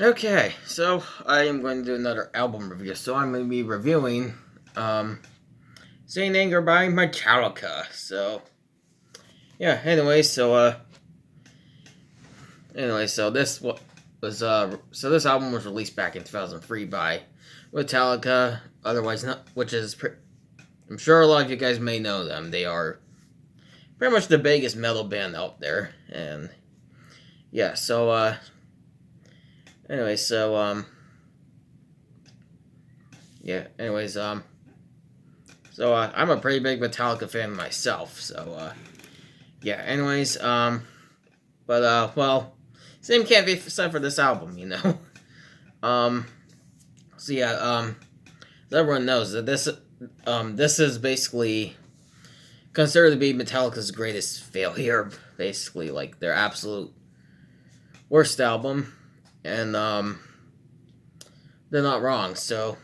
Okay, so I am going to do another album review. So I'm going to be reviewing Saint Anger by Metallica. So yeah, so this album was released back in 2003 by Metallica, otherwise not I'm sure a lot of you guys may know them. They are pretty much the biggest metal band out there. And yeah, anyway, so yeah, anyways, I'm a pretty big Metallica fan myself. Yeah. Well, same can't be said for this album, you know. um, so yeah, as everyone knows that this is basically considered to be Metallica's greatest failure. Basically, like their absolute worst album, and they're not wrong. So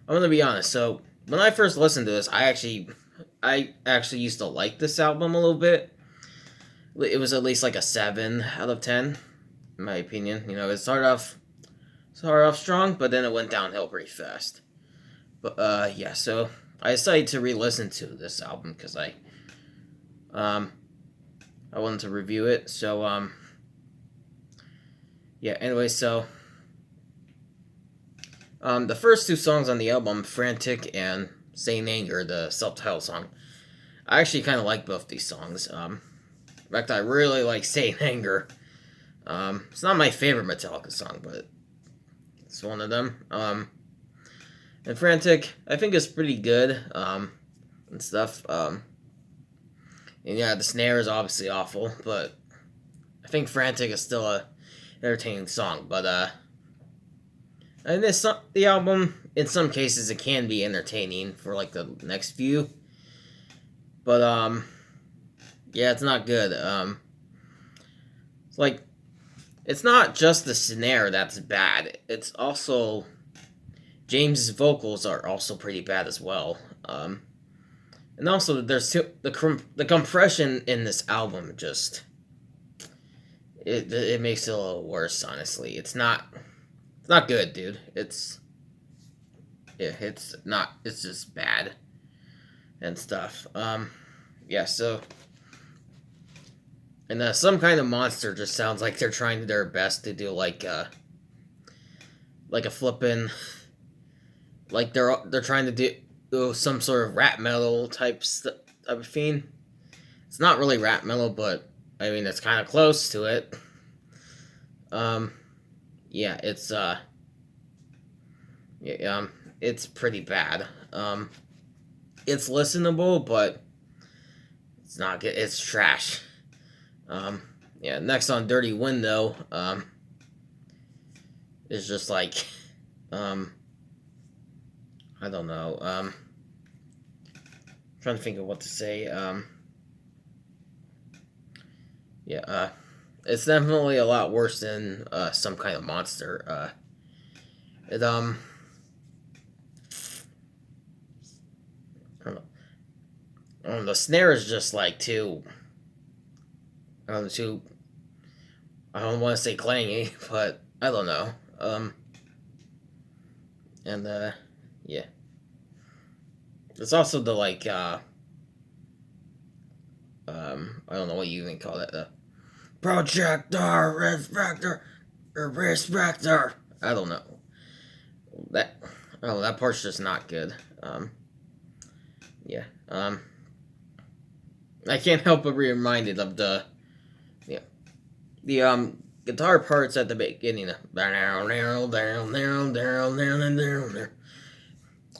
I'm gonna be honest. So when I first listened to this, I actually used to like this album a little bit. It was at least like a 7 out of 10, in my opinion. You know, it started off strong, but then it went downhill pretty fast. But yeah, so I decided to re-listen to this album because um I wanted to review it. Yeah. Anyway, the first two songs on the album, "Frantic" and "Saint Anger," the self-titled song, I actually kind of like both these songs. In fact, I really like "Saint Anger." It's not my favorite Metallica song, but it's one of them. And "Frantic," I think is pretty good. And stuff. And yeah, the snare is obviously awful, but I think "Frantic" is still a entertaining song. But and the album, in some cases, it can be entertaining for like the next few. But yeah, it's not good. It's like it's not just the snare that's bad. It's also James's vocals are also pretty bad as well. And also the compression in this album just it makes it a little worse. Honestly, it's not good, dude. It's not. It's just bad and stuff. Yeah. And some kind of monster just sounds like they're trying their best to do like a flippin' like they're trying to do some sort of rap metal type of thing. It's not really rap metal, but I mean it's kind of close to it. Um, yeah, it's pretty bad. It's listenable, but it's not good. It's trash. Um, yeah. Next on "Dirty Window," is just like, um, I don't know. Trying to think of what to say. Yeah. It's definitely a lot worse than "Some Kind of Monster." It I don't know. The snare is just like too. I don't want to say clangy, but I don't know. And yeah, it's also the like I don't know what you even call it, the projector refractor or respector. I don't know that. Oh, that part's just not good. Yeah. I can't help but be reminded of yeah, the guitar parts at the beginning.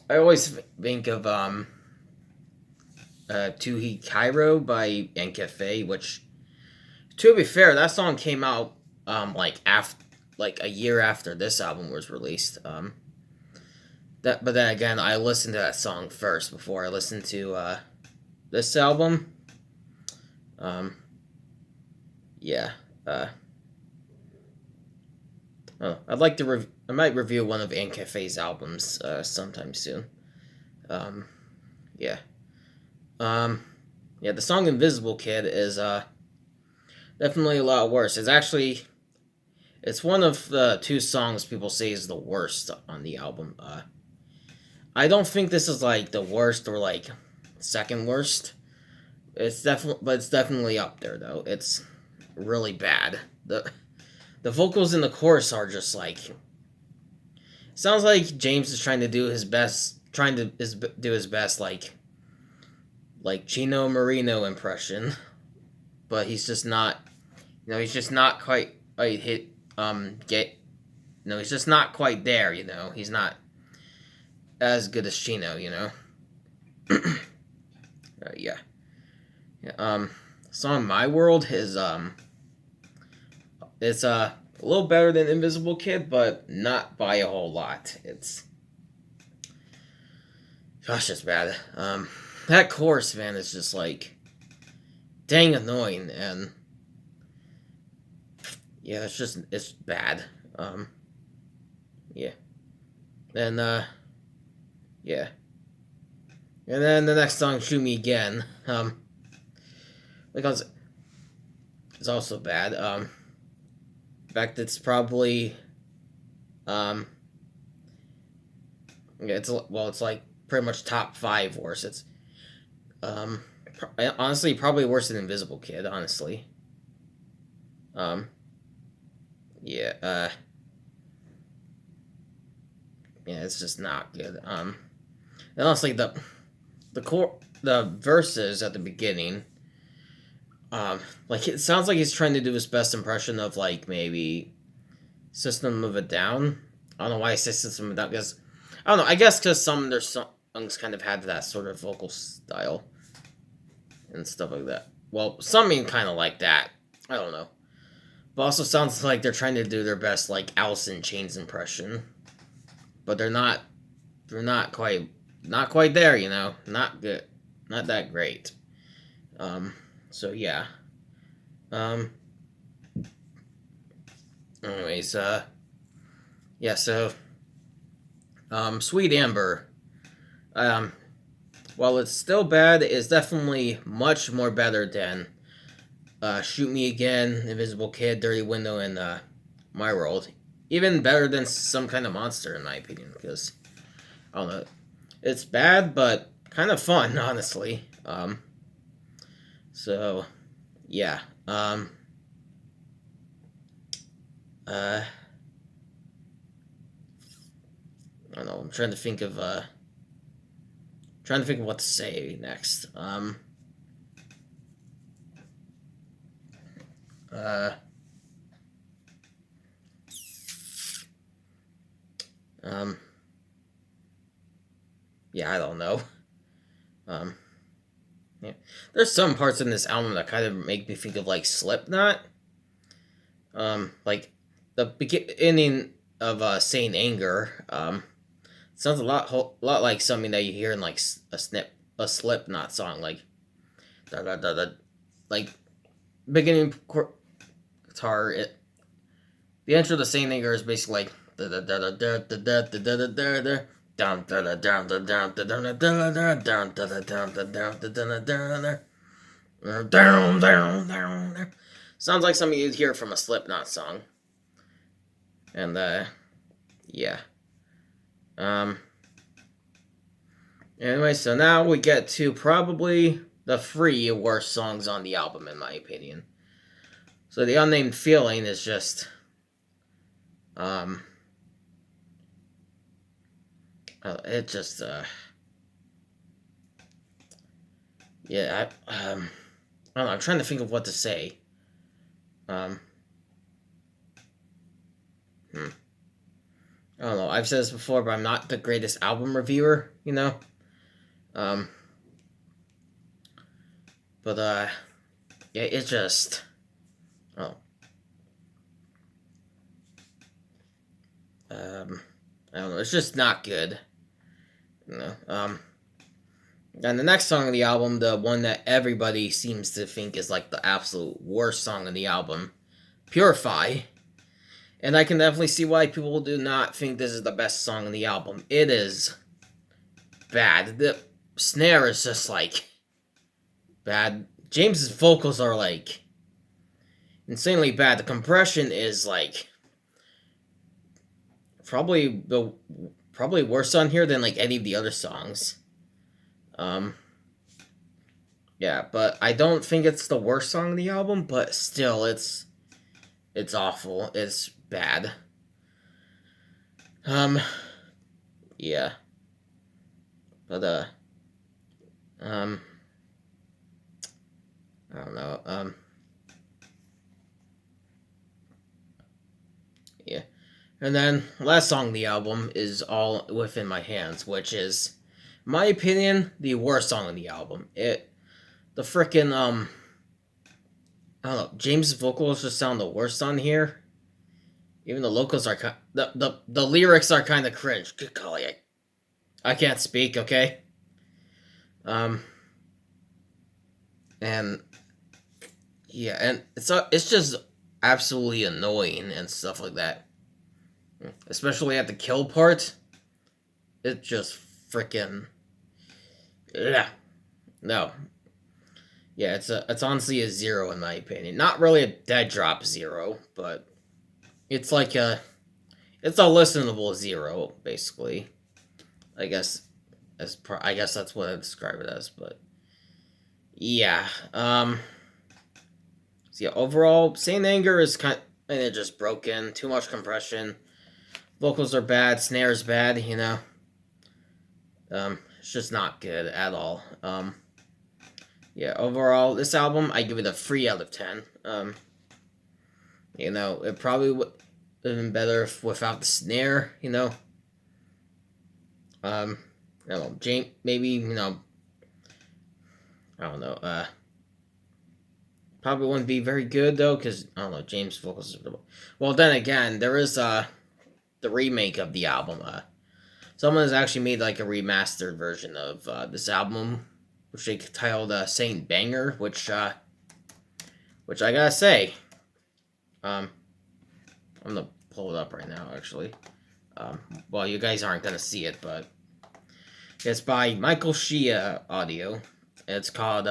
I always think of Tuhi Cairo by Encafe, which, to be fair, that song came out like a year after this album was released. But then again, I listened to that song first before I listened to this album. Um, yeah. I'd like to. I might review one of Ancafe's albums sometime soon. Um, yeah. Um, yeah. The song "Invisible Kid" is definitely a lot worse. It's one of the two songs people say is the worst on the album. I don't think this is like the worst or like second worst. But it's definitely up there though. It's really bad. The vocals in the chorus are just like, sounds like James is trying to do his best, do his best like Chino Marino impression, but he's just not. He's just not quite hit get. He's just not quite there. He's not as good as Chino. Yeah. Song "My World" is it's a little better than Invisible Kid, but not by a whole lot. It's bad. That chorus, man, is just like dang annoying, and yeah, it's bad. Yeah, and yeah, and then the next song, "Shoot Me Again," because it's also bad. In fact, it's probably yeah, it's like pretty much top 5 worst. It's honestly probably worse than Invisible Kid. Honestly, yeah, yeah, it's just not good. And honestly, the verses at the beginning, like it sounds like he's trying to do his best impression of like maybe System of a Down. I don't know why I say System of a Down, because I don't know. I guess because some of their songs kind of had that sort of vocal style and stuff like that. Well, some mean kind of like that. I don't know. But also sounds like they're trying to do their best like Alice in Chains impression, but they're not. They're not quite there. Not good. Not that great. So yeah. Anyways, yeah. So, Sweet Amber. While it's still bad, it's definitely much more better than Shoot Me Again, Invisible Kid, Dirty Window, and My World. Even better than Some Kind of Monster, in my opinion, because I don't know. It's bad, but kind of fun, honestly. So, yeah. I don't know. I'm trying to think of what to say next. Yeah, I don't know. Yeah. There's some parts in this album that kind of make me think of like Slipknot. Like the beginning of "Saint Anger." Sounds a lot like something that you hear in like a Slipknot song, like da da da da, like beginning guitar. The intro to "Saint Anger" is basically like da da da da da da da da da da da. Down da da down da down da down da da da down da da down da down da da da down down. Sounds like something you'd hear from a Slipknot song. And yeah. Anyway, so now we get to probably the 3 worst songs on the album, in my opinion. So the Unnamed Feeling is just it just yeah, I don't know, I'm trying to think of what to say. I don't know, I've said this before, but I'm not the greatest album reviewer, but yeah, it just I don't know, it's just not good. And the next song on the album, the one that everybody seems to think is like the absolute worst song on the album, Purify. And I can definitely see why people do not think this is the best song on the album. It is bad. The snare is just like bad. James's vocals are like insanely bad. The compression is like probably worse on here than like any of the other songs. Yeah, but I don't think it's the worst song on the album, but still it's awful. It's bad. Yeah. But I don't know. Yeah. And then last song on the album is All Within My Hands, which is, in my opinion, the worst song on the album. The frickin' I don't know, James' vocals just sound the worst on here. Even the locals are the lyrics are kind of cringe. Good golly, I can't speak. Okay. And yeah, and it's just absolutely annoying and stuff like that. Especially at the kill part. It just freaking, yeah, no, yeah. It's honestly a 0 in my opinion. Not really a dead drop 0, but it's like it's a listenable 0 basically. I guess I guess that's what I describe it as. But yeah, so yeah. Overall, Saint Anger is kind of just broken. Too much compression. Vocals are bad. Snares bad. You know. It's just not good at all. Yeah, overall, this album, I give it a 3 out of 10. You know, it probably would have been better without the snare, you know. I don't know, maybe, you know, I don't know, probably wouldn't be very good, though, because, I don't know, James' vocals are... Well, then again, there is, the remake of the album, someone has actually made like a remastered version of this album, which they titled "Saint Banger," which I gotta say, I'm gonna pull it up right now. Actually, well, you guys aren't gonna see it, but it's by Michael Shea Audio. It's called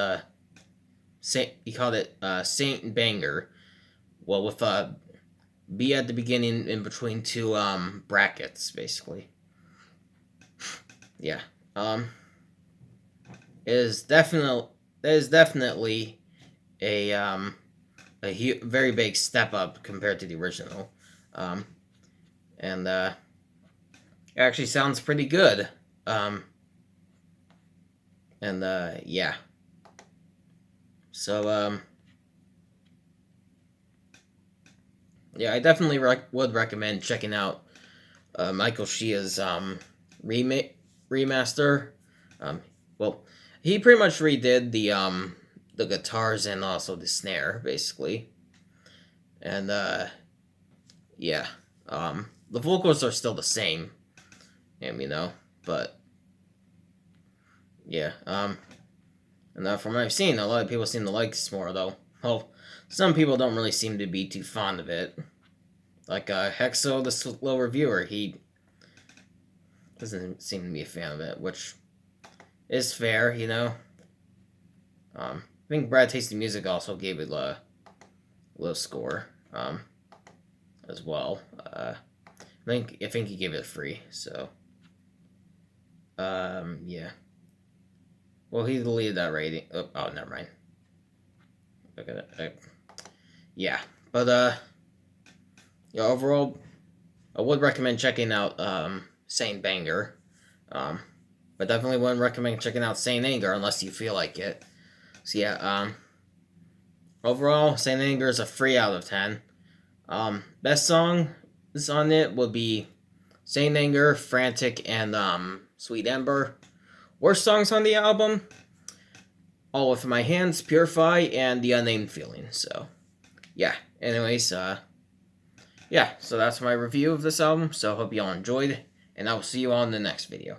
he called it Saint Banger. Well, with B at the beginning in between two brackets, basically. Yeah. It is definitely a very big step up compared to the original. And it actually sounds pretty good. And yeah. So yeah, I definitely would recommend checking out Michael Shea's remaster. Well, he pretty much redid the guitars and also the snare, basically. And yeah, the vocals are still the same, you know, but yeah, and from what I've seen, a lot of people seem to like this more, though. Well, some people don't really seem to be too fond of it. Like Hexo, the slow reviewer, he doesn't seem to be a fan of it, which is fair, you know. I think Brad Tasty Music also gave it a low score, as well. I think he gave it a 3. So, yeah. Well, he deleted that rating. Oh, never mind. Look at it. Yeah, but yeah. Overall, I would recommend checking out Saint Banger. But definitely wouldn't recommend checking out Saint Anger unless you feel like it. So yeah, overall, Saint Anger is a 3 out of 10. Best song is on it would be Saint Anger, Frantic, and Sweet Ember. Worst songs on the album, All With My Hands, Purify, and The Unnamed Feeling. So yeah. Anyways, yeah. So that's my review of this album. So I hope you all enjoyed, and I will see you all in the next video.